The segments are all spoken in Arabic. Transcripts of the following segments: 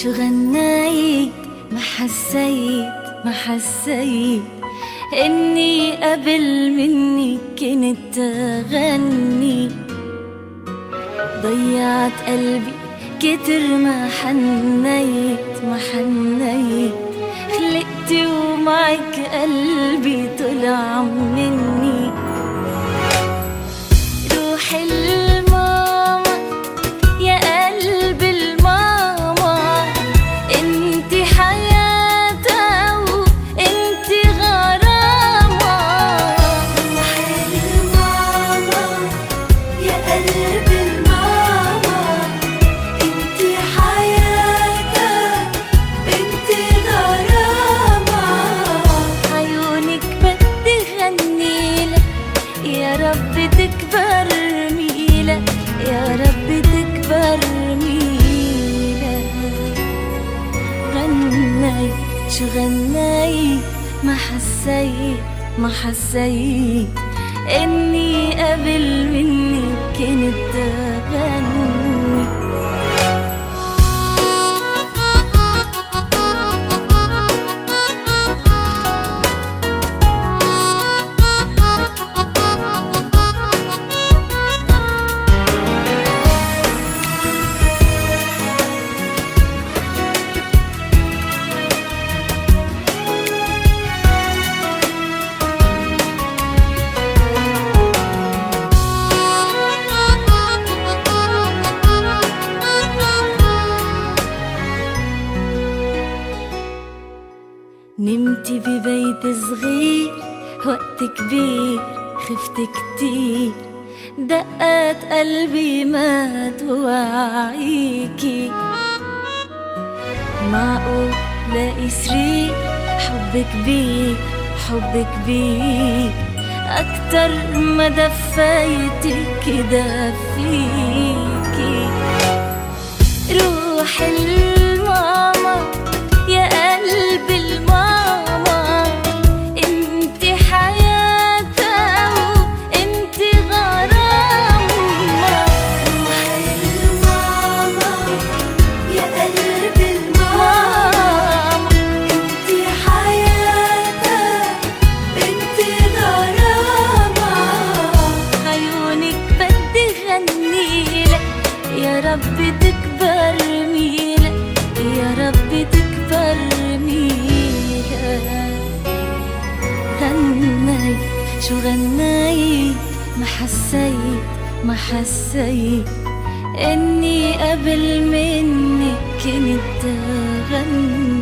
شو غنيت ما حسيت إني قبل مني كنت أغني. ضيعت قلبي كتر ما حنيت خلقت ومعك قلبي طلع مني. روح الماما يا قلب الماما، انت حياتها وانت غرامة. روح الماما يا قلب الماما، انت حياتها انت غرامة. عيونك بدي غنيلك يا رب تكبر ميلة، يا رب تكبر ميلة. غنيت شو غنيت ما حسيت إني قبل مني كنت أغني. نمتي ببيت صغير وقت كبير، خفت كتير دقات قلبي ما توعيكي. معقول لاقي سرير حب كبير أكتر ما دفيتك دفيكي. روح الماما يا قلب الماما، انت حياتها وانت غرامة. روح الماما يا قلب الماما، انت حياتها انت غرامة. عيونك بدي غنيلك يا رب تكبر ميلة، يا رب تكبر ميلة. غنيت شو غنيت ما حسيت إني قبل منك كنت أغني.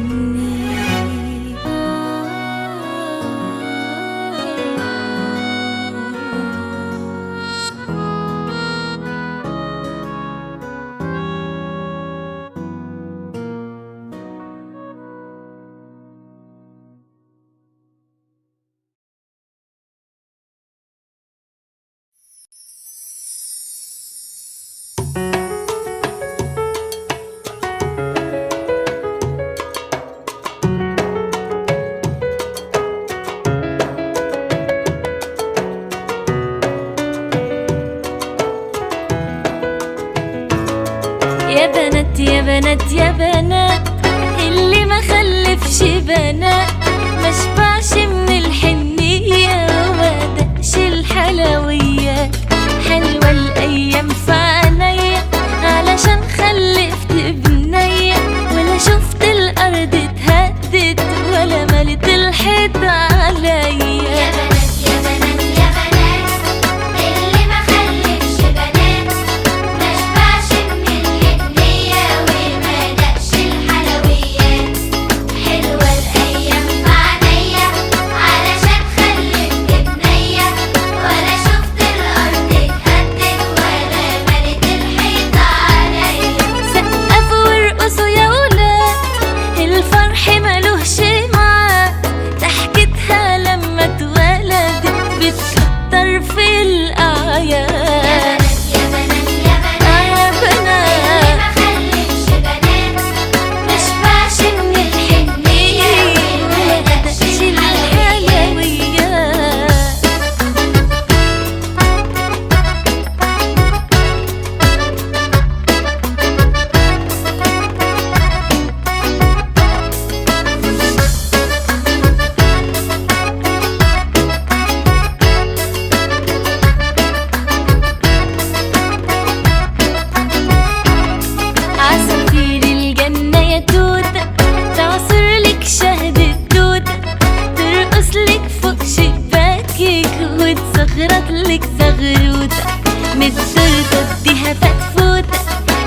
فتفوتة،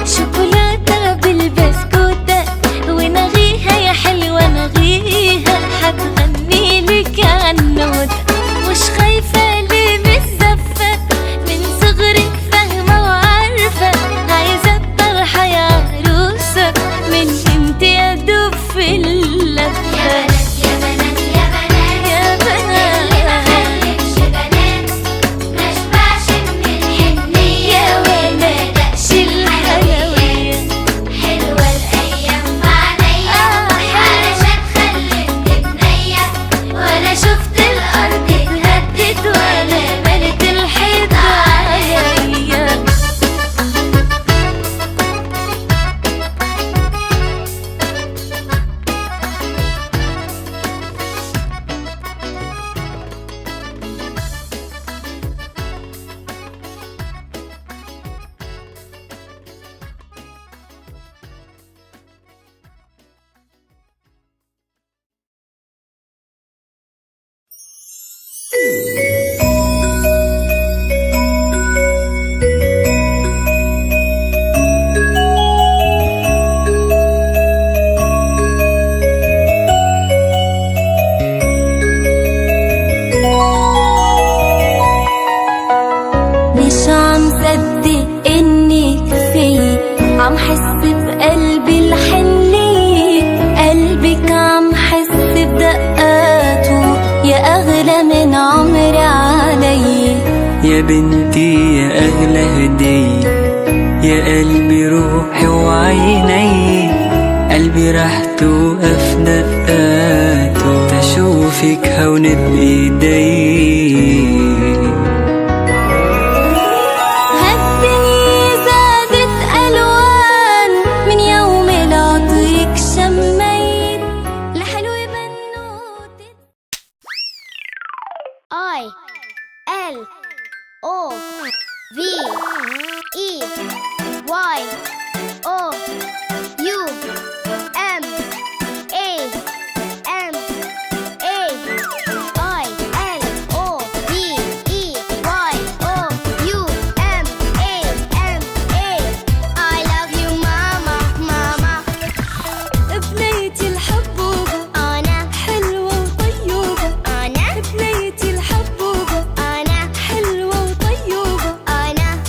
شوكولاتة بالبسكوتة، ونغيها يا حلوة نغيها، حتغني لك عنوتة. مش خايفة ليه من الزفة، من صغرك فاهمة وعارفة، عايزة الطرحة يا عروسة، من امتى ادوب في اللفة. مش عم صدق انك في، عم حس بقلبي الحنية، قلبك عم حس بدقاته، يا اغلى من عمري علي. يا بنتي يا اغلى هدية، يا قلبي روحي وعيني، قلبي راح توقف دقاته، تشوفك هون بايدي.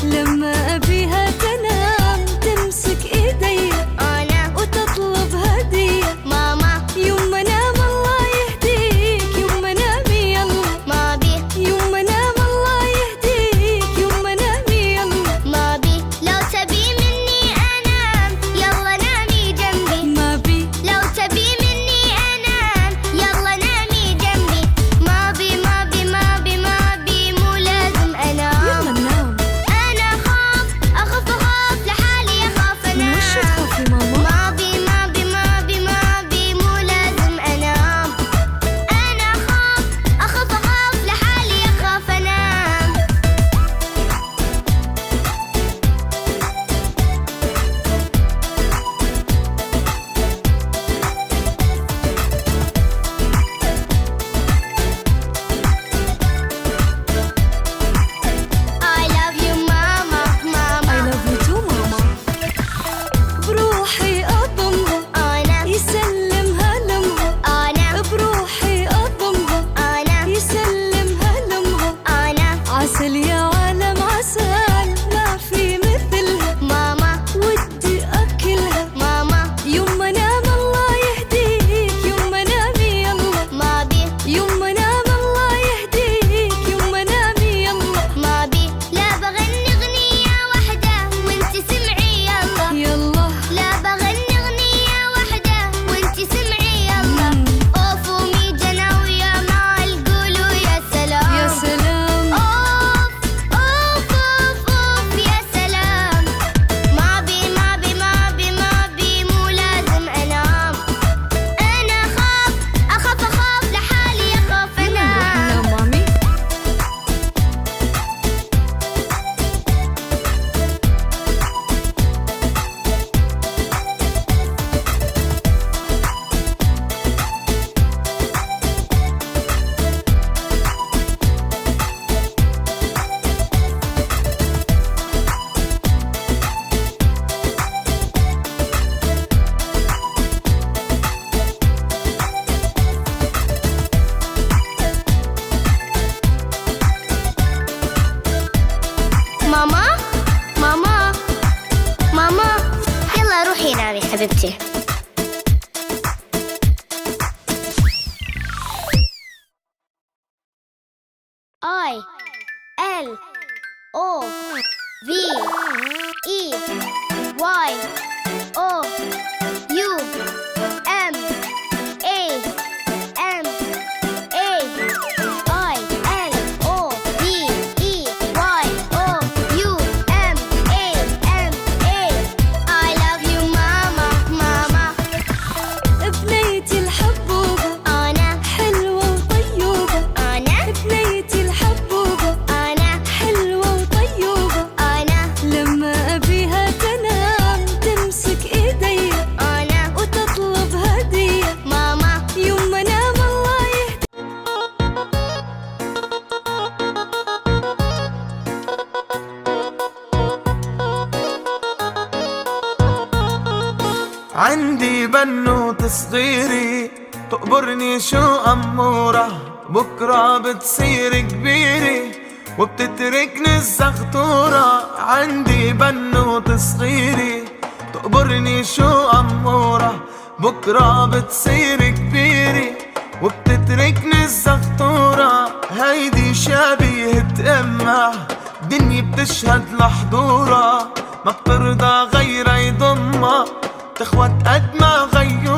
لما أبيها تنام حبيبتي. بنيتي الحبوبة أنا حلوة وطيوبة، أنا بنيتي الحبوبة أنا حلوة وطيوبة، أنا لما أبيها تنام تمسك إيدي أنا وتطلب هدية ماما يوم ما أنام الله يهدي. عندي بنوت صغيرة تقبرني شو أمورة، بكرة بتصير كبيرة وبتتركني الزغطورة. عندي بنوت صغيرة تقبرني شو أمورة، بكرة بتصير كبيرة وبتتركني الزغطورة. هيدي شبيهة أمها دنيا بتشهد لحضورها، ما بترضى غيرها يضمها تخوت قد ما غيور.